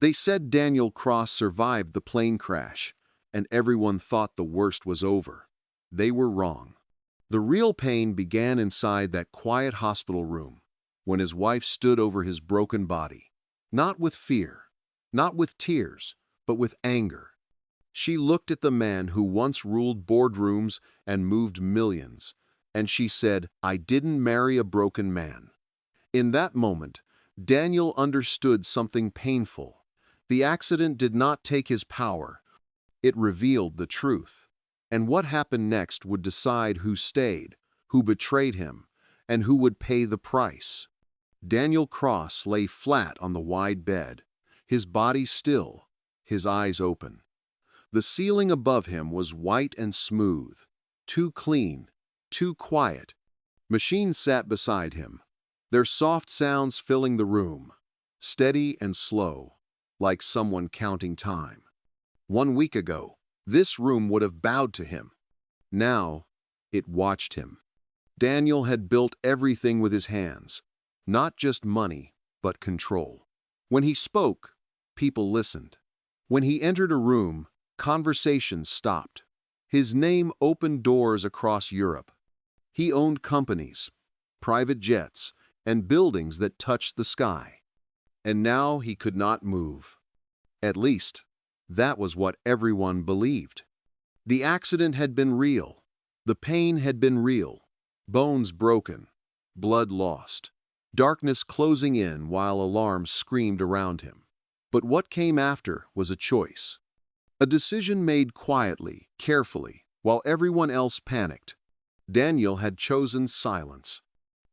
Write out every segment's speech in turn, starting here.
They said Daniel Cross survived the plane crash, and everyone thought the worst was over. They were wrong. The real pain began inside that quiet hospital room, when his wife stood over his broken body. Not with fear, not with tears, but with anger. She looked at the man who once ruled boardrooms and moved millions, and she said, "I didn't marry a broken man." In that moment, Daniel understood something painful. The accident did not take his power. It revealed the truth. And what happened next would decide who stayed, who betrayed him, and who would pay the price. Daniel Cross lay flat on the wide bed, his body still, his eyes open. The ceiling above him was white and smooth, too clean, too quiet. Machines sat beside him, their soft sounds filling the room, steady and slow, like someone counting time. 1 week ago, this room would have bowed to him. Now, it watched him. Daniel had built everything with his hands, not just money, but control. When he spoke, people listened. When he entered a room, conversations stopped. His name opened doors across Europe. He owned companies, private jets, and buildings that touched the sky. And now he could not move. At least, that was what everyone believed. The accident had been real. The pain had been real. Bones broken, blood lost, darkness closing in while alarms screamed around him. But what came after was a choice. A decision made quietly, carefully, while everyone else panicked. Daniel had chosen silence.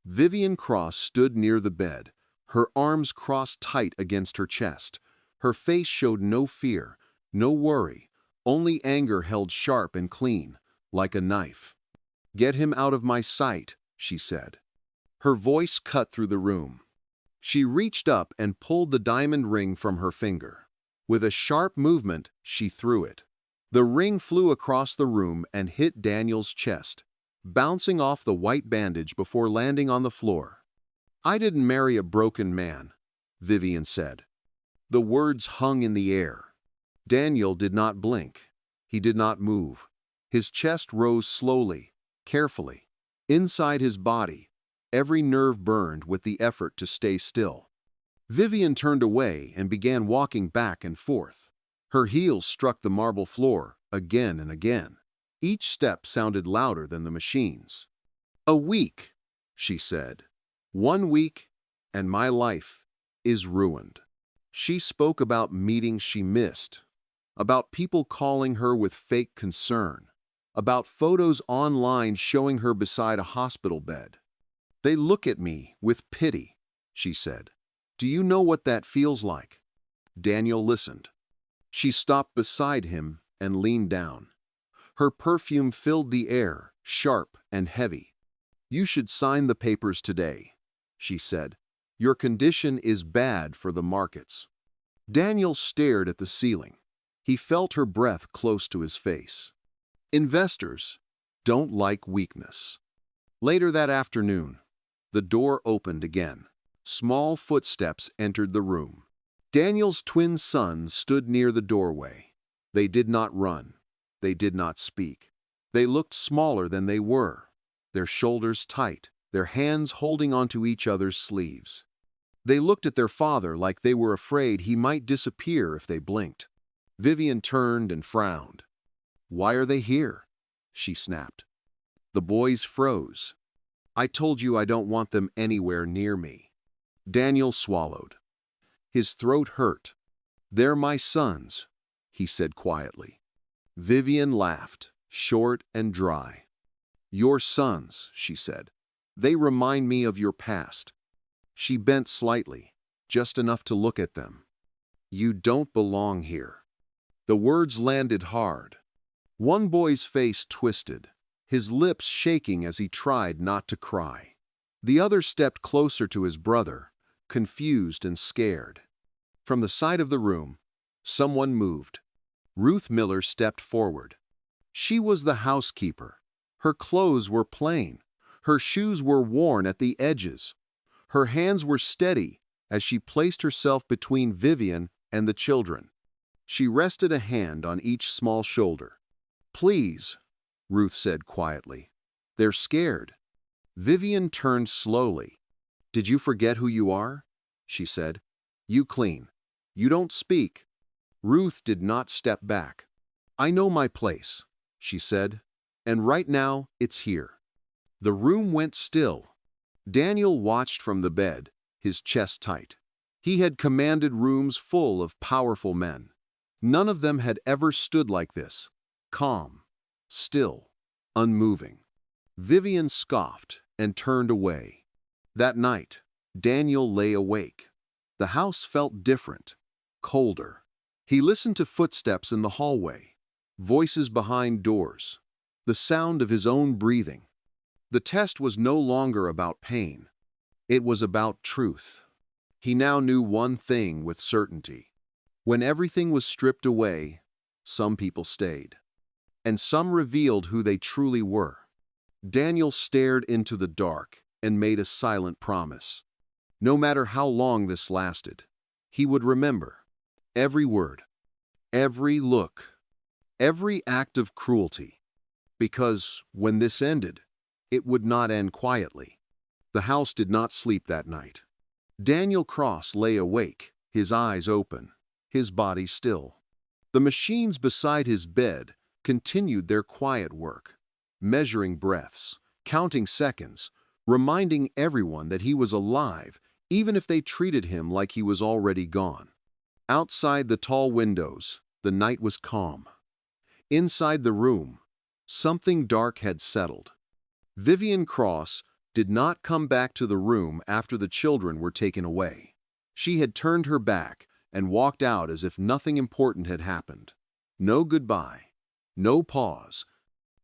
Vivian Cross stood near the bed, her arms crossed tight against her chest. Her face showed no fear, no worry, only anger held sharp and clean, like a knife. "Get him out of my sight," she said. Her voice cut through the room. She reached up and pulled the diamond ring from her finger. With a sharp movement, she threw it. The ring flew across the room and hit Daniel's chest, bouncing off the white bandage before landing on the floor. "I didn't marry a broken man," Vivian said. The words hung in the air. Daniel did not blink. He did not move. His chest rose slowly, carefully. Inside his body, every nerve burned with the effort to stay still. Vivian turned away and began walking back and forth. Her heels struck the marble floor again and again. Each step sounded louder than the machines. "A week," she said. "1 week, and my life is ruined." She spoke about meetings she missed, about people calling her with fake concern, about photos online showing her beside a hospital bed. "They look at me with pity," she said. "Do you know what that feels like?" Daniel listened. She stopped beside him and leaned down. Her perfume filled the air, sharp and heavy. "You should sign the papers today," she said. "Your condition is bad for the markets." Daniel stared at the ceiling. He felt her breath close to his face. Investors don't like weakness. Later that afternoon, the door opened again. Small footsteps entered the room. Daniel's twin sons stood near the doorway. They did not run. They did not speak. They looked smaller than they were, their shoulders tight, their hands holding onto each other's sleeves. They looked at their father like they were afraid he might disappear if they blinked. Vivian turned and frowned. "Why are they here?" she snapped. The boys froze. "I told you I don't want them anywhere near me." Daniel swallowed. His throat hurt. "They're my sons," he said quietly. Vivian laughed, short and dry. "Your sons," she said. "They remind me of your past." She bent slightly, just enough to look at them. "You don't belong here." The words landed hard. One boy's face twisted, his lips shaking as he tried not to cry. The other stepped closer to his brother, confused and scared. From the side of the room, someone moved. Ruth Miller stepped forward. She was the housekeeper. Her clothes were plain. Her shoes were worn at the edges. Her hands were steady as she placed herself between Vivian and the children. She rested a hand on each small shoulder. "Please," Ruth said quietly. "They're scared." Vivian turned slowly. "Did you forget who you are?" she said. "You clean. You don't speak." Ruth did not step back. "I know my place," she said, "and right now it's here." The room went still. Daniel watched from the bed, his chest tight. He had commanded rooms full of powerful men. None of them had ever stood like this, calm, still, unmoving. Vivian scoffed and turned away. That night, Daniel lay awake. The house felt different, colder. He listened to footsteps in the hallway, voices behind doors, the sound of his own breathing. The test was no longer about pain. It was about truth. He now knew one thing with certainty. When everything was stripped away, some people stayed, and some revealed who they truly were. Daniel stared into the dark and made a silent promise. No matter how long this lasted, he would remember every word, every look, every act of cruelty. Because when this ended, it would not end quietly. The house did not sleep that night. Daniel Cross lay awake, his eyes open, his body still. The machines beside his bed continued their quiet work, measuring breaths, counting seconds, reminding everyone that he was alive, even if they treated him like he was already gone. Outside the tall windows, the night was calm. Inside the room, something dark had settled. Vivian Cross did not come back to the room after the children were taken away. She had turned her back and walked out as if nothing important had happened. No goodbye, no pause,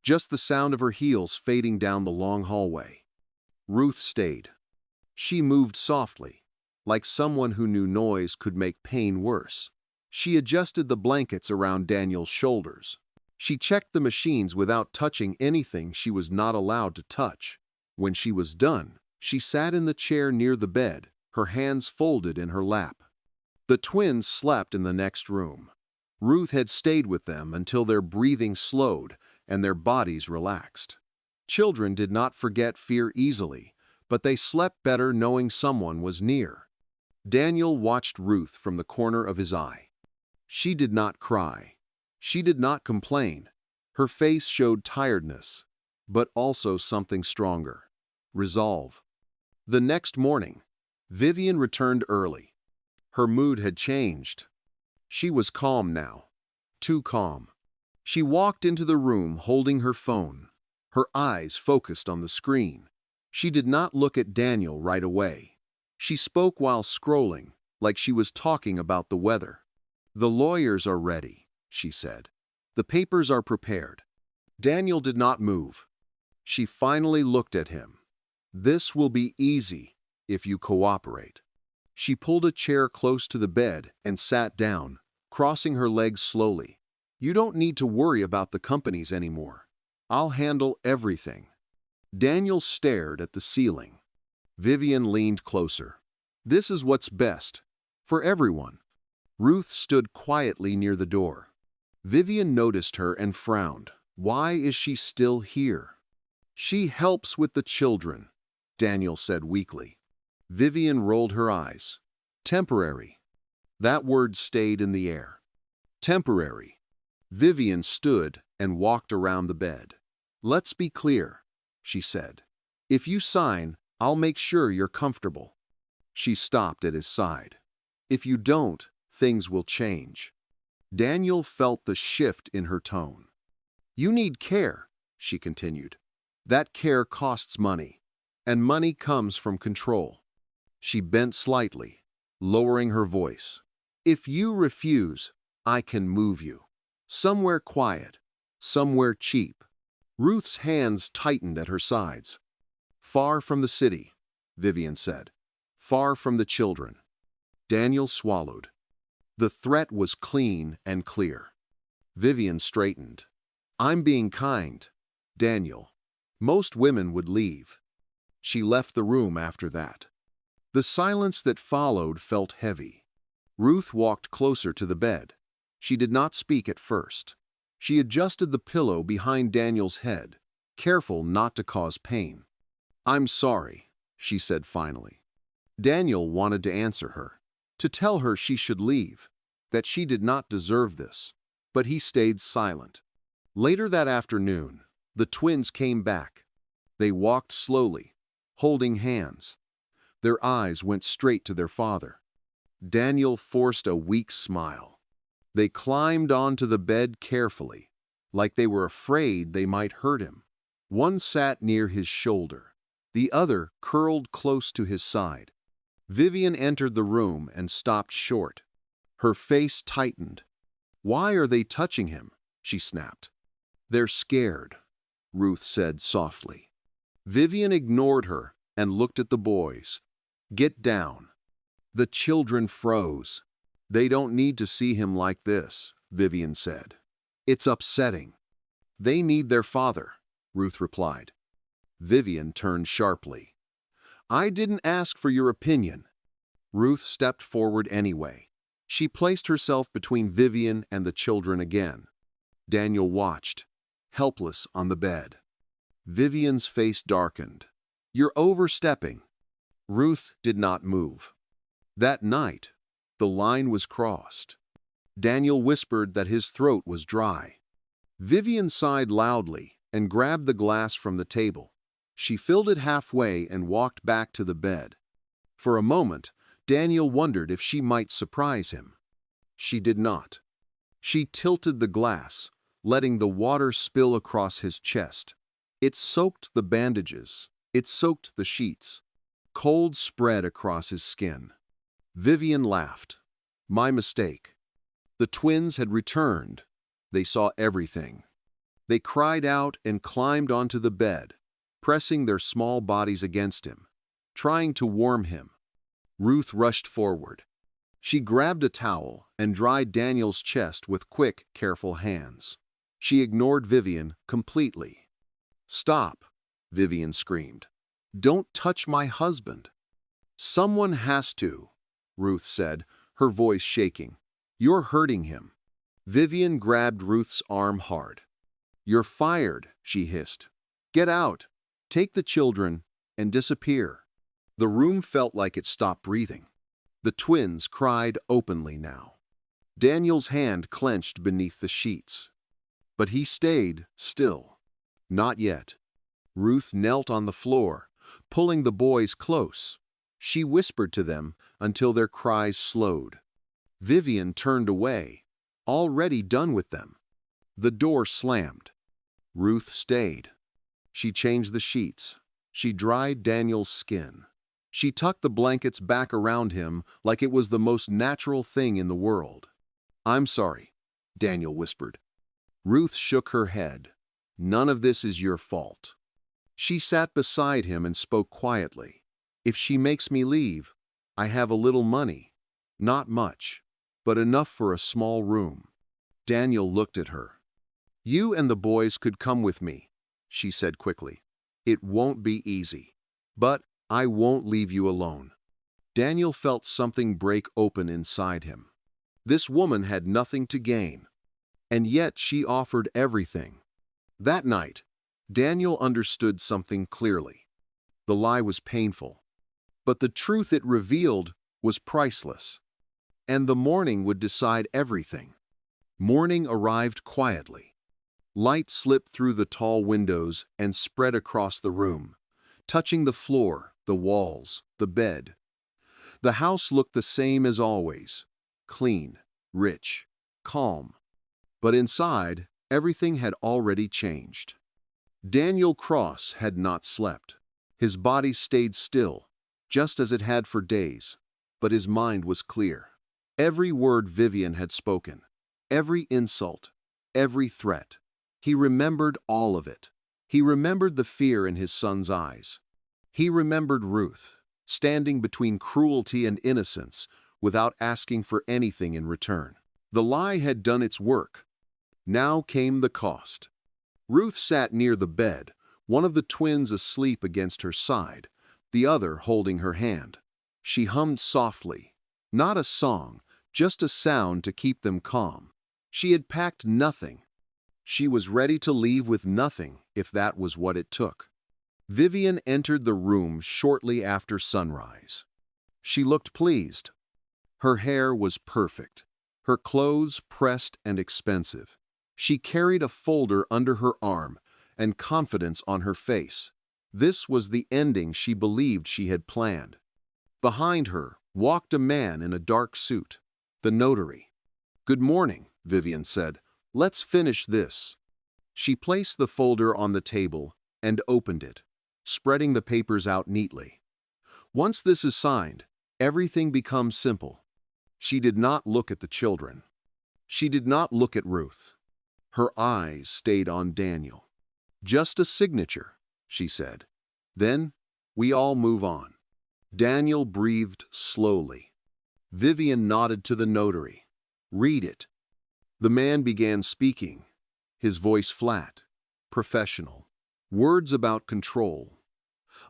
just the sound of her heels fading down the long hallway. Ruth stayed. She moved softly, like someone who knew noise could make pain worse. She adjusted the blankets around Daniel's shoulders. She checked the machines without touching anything she was not allowed to touch. When she was done, she sat in the chair near the bed, her hands folded in her lap. The twins slept in the next room. Ruth had stayed with them until their breathing slowed and their bodies relaxed. Children did not forget fear easily, but they slept better knowing someone was near. Daniel watched Ruth from the corner of his eye. She did not cry. She did not complain. Her face showed tiredness, but also something stronger: resolve. The next morning, Vivian returned early. Her mood had changed. She was calm now, too calm. She walked into the room holding her phone, her eyes focused on the screen. She did not look at Daniel right away. She spoke while scrolling, like she was talking about the weather. "The lawyers are ready," she said. "The papers are prepared." Daniel did not move. She finally looked at him. "This will be easy if you cooperate." She pulled a chair close to the bed and sat down, crossing her legs slowly. "You don't need to worry about the companies anymore. I'll handle everything." Daniel stared at the ceiling. Vivian leaned closer. "This is what's best, for everyone." Ruth stood quietly near the door. Vivian noticed her and frowned. "Why is she still here?" "She helps with the children," Daniel said weakly. Vivian rolled her eyes. "Temporary." That word stayed in the air. Temporary. Vivian stood and walked around the bed. "Let's be clear," she said. "If you sign, I'll make sure you're comfortable." She stopped at his side. "If you don't, things will change." Daniel felt the shift in her tone. "You need care," she continued. "That care costs money, and money comes from control." She bent slightly, lowering her voice. "If you refuse, I can move you. Somewhere quiet, somewhere cheap." Ruth's hands tightened at her sides. "Far from the city," Vivian said. "Far from the children." Daniel swallowed. The threat was clean and clear. Vivian straightened. "I'm being kind, Daniel. Most women would leave." She left the room after that. The silence that followed felt heavy. Ruth walked closer to the bed. She did not speak at first. She adjusted the pillow behind Daniel's head, careful not to cause pain. "I'm sorry," she said finally. Daniel wanted to answer her, to tell her she should leave, that she did not deserve this, but he stayed silent. Later that afternoon, the twins came back. They walked slowly, holding hands. Their eyes went straight to their father. Daniel forced a weak smile. They climbed onto the bed carefully, like they were afraid they might hurt him. One sat near his shoulder, the other curled close to his side. Vivian entered the room and stopped short. Her face tightened. "Why are they touching him?" she snapped. "They're scared," Ruth said softly. Vivian ignored her and looked at the boys. "Get down." The children froze. "They don't need to see him like this," Vivian said. "It's upsetting." "They need their father," Ruth replied. Vivian turned sharply. "I didn't ask for your opinion." Ruth stepped forward anyway. She placed herself between Vivian and the children again. Daniel watched, helpless on the bed. Vivian's face darkened. "You're overstepping." Ruth did not move. That night, the line was crossed. Daniel whispered that his throat was dry. Vivian sighed loudly and grabbed the glass from the table. She filled it halfway and walked back to the bed. For a moment, Daniel wondered if she might surprise him. She did not. She tilted the glass, letting the water spill across his chest. It soaked the bandages. It soaked the sheets. Cold spread across his skin. Vivian laughed. "My mistake." The twins had returned. They saw everything. They cried out and climbed onto the bed, pressing their small bodies against him, trying to warm him. Ruth rushed forward. She grabbed a towel and dried Daniel's chest with quick, careful hands. She ignored Vivian completely. "Stop," Vivian screamed. "Don't touch my husband." "Someone has to," Ruth said, her voice shaking. "You're hurting him." Vivian grabbed Ruth's arm hard. "You're fired," she hissed. "Get out, take the children, and disappear." The room felt like it stopped breathing. The twins cried openly now. Daniel's hand clenched beneath the sheets. But he stayed still. "Not yet." Ruth knelt on the floor, pulling the boys close. She whispered to them until their cries slowed. Vivian turned away, already done with them. The door slammed. Ruth stayed. She changed the sheets. She dried Daniel's skin. She tucked the blankets back around him like it was the most natural thing in the world. "I'm sorry," Daniel whispered. Ruth shook her head. "None of this is your fault." She sat beside him and spoke quietly. "If she makes me leave, I have a little money. Not much, but enough for a small room." Daniel looked at her. "You and the boys could come with me," she said quickly. "It won't be easy, but I won't leave you alone." Daniel felt something break open inside him. This woman had nothing to gain, and yet she offered everything. That night, Daniel understood something clearly. The lie was painful, but the truth it revealed was priceless. And the morning would decide everything. Morning arrived quietly. Light slipped through the tall windows and spread across the room, touching the floor, the walls, the bed. The house looked the same as always, clean, rich, calm. But inside, everything had already changed. Daniel Cross had not slept. His body stayed still, just as it had for days, but his mind was clear. Every word Vivian had spoken, every insult, every threat. He remembered all of it. He remembered the fear in his son's eyes. He remembered Ruth, standing between cruelty and innocence without asking for anything in return. The lie had done its work. Now came the cost. Ruth sat near the bed, one of the twins asleep against her side, the other holding her hand. She hummed softly, not a song, just a sound to keep them calm. She had packed nothing. She was ready to leave with nothing if that was what it took. Vivian entered the room shortly after sunrise. She looked pleased. Her hair was perfect, her clothes pressed and expensive. She carried a folder under her arm and confidence on her face. This was the ending she believed she had planned. Behind her walked a man in a dark suit, the notary. "Good morning," Vivian said. "Let's finish this." She placed the folder on the table and opened it, spreading the papers out neatly. "Once this is signed, everything becomes simple." She did not look at the children. She did not look at Ruth. Her eyes stayed on Daniel. "Just a signature," she said. "Then we all move on." Daniel breathed slowly. Vivian nodded to the notary. "Read it." The man began speaking, his voice flat, professional. Words about control,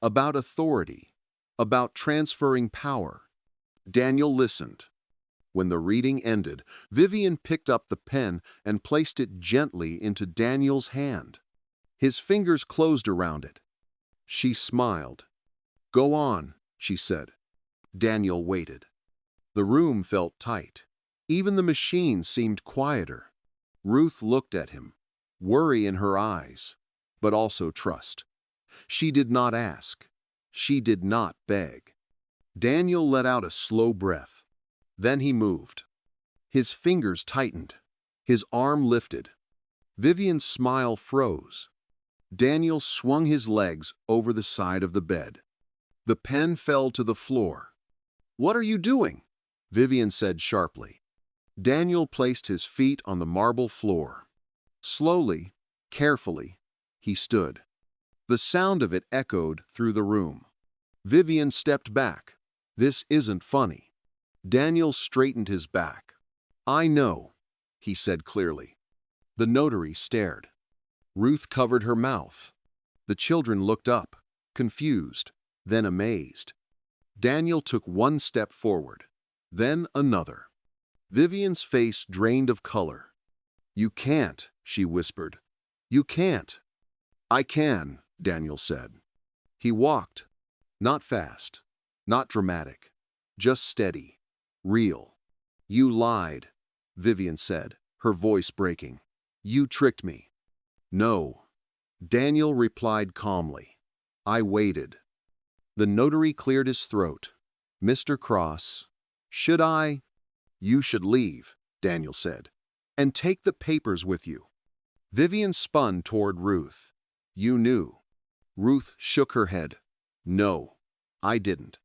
about authority, about transferring power. Daniel listened. When the reading ended, Vivian picked up the pen and placed it gently into Daniel's hand. His fingers closed around it. She smiled. "Go on," she said. Daniel waited. The room felt tight. Even the machine seemed quieter. Ruth looked at him, worry in her eyes, but also trust. She did not ask. She did not beg. Daniel let out a slow breath. Then he moved. His fingers tightened. His arm lifted. Vivian's smile froze. Daniel swung his legs over the side of the bed. The pen fell to the floor. "What are you doing?" Vivian said sharply. Daniel placed his feet on the marble floor. Slowly, carefully, he stood. The sound of it echoed through the room. Vivian stepped back. "This isn't funny." Daniel straightened his back. "I know," he said clearly. The notary stared. Ruth covered her mouth. The children looked up, confused, then amazed. Daniel took one step forward, then another. Vivian's face drained of color. "You can't," she whispered. "You can't." "I can," Daniel said. He walked, not fast, not dramatic, just steady. Real. "You lied," Vivian said, her voice breaking. "You tricked me." "No," Daniel replied calmly. "I waited." The notary cleared his throat. "Mr. Cross, should I—" "You should leave," Daniel said, "and take the papers with you." Vivian spun toward Ruth. "You knew." Ruth shook her head. "No, I didn't."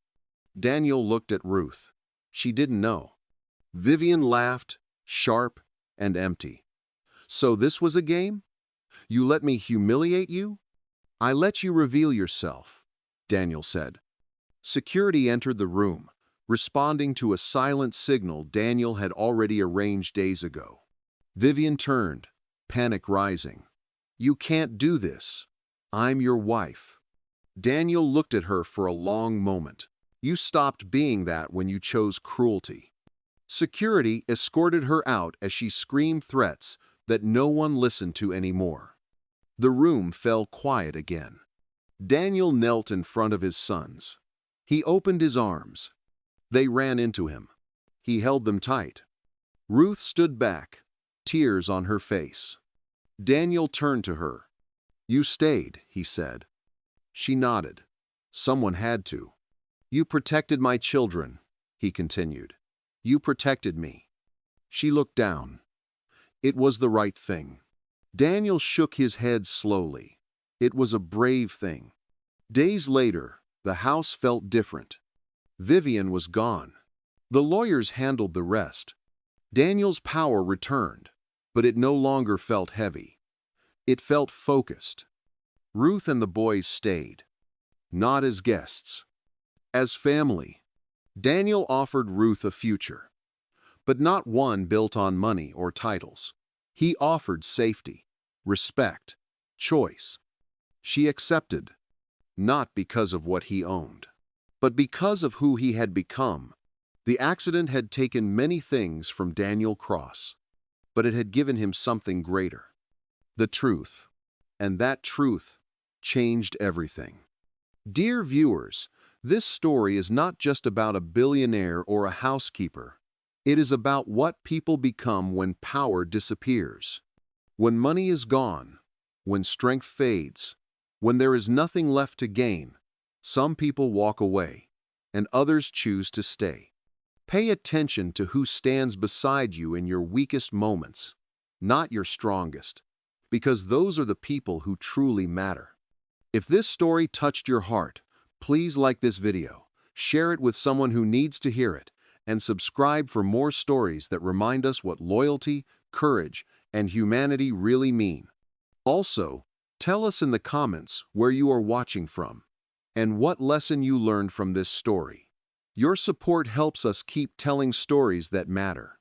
Daniel looked at Ruth. She didn't know. Vivian laughed, sharp and empty. "So this was a game? You let me humiliate you?" "I let you reveal yourself," Daniel said. Security entered the room, responding to a silent signal Daniel had already arranged days ago. Vivian turned, panic rising. "You can't do this. I'm your wife." Daniel looked at her for a long moment. "You stopped being that when you chose cruelty." Security escorted her out as she screamed threats that no one listened to anymore. The room fell quiet again. Daniel knelt in front of his sons. He opened his arms. They ran into him. He held them tight. Ruth stood back, tears on her face. Daniel turned to her. "You stayed," he said. She nodded. "Someone had to." "You protected my children," he continued. "You protected me." She looked down. It was the right thing. Daniel shook his head slowly. It was a brave thing. Days later, the house felt different. Vivian was gone. The lawyers handled the rest. Daniel's power returned, but it no longer felt heavy. It felt focused. Ruth and the boys stayed. Not as guests. As family. Daniel offered Ruth a future, but not one built on money or titles. He offered safety, respect, choice. She accepted, not because of what he owned, but because of who he had become. The accident had taken many things from Daniel Cross, but it had given him something greater: the truth. And that truth changed everything. Dear viewers, this story is not just about a billionaire or a housekeeper. It is about what people become when power disappears. When money is gone, when strength fades, when there is nothing left to gain, some people walk away, and others choose to stay. Pay attention to who stands beside you in your weakest moments, not your strongest, because those are the people who truly matter. If this story touched your heart, please like this video, share it with someone who needs to hear it, and subscribe for more stories that remind us what loyalty, courage, and humanity really mean. Also, tell us in the comments where you are watching from and what lesson you learned from this story. Your support helps us keep telling stories that matter.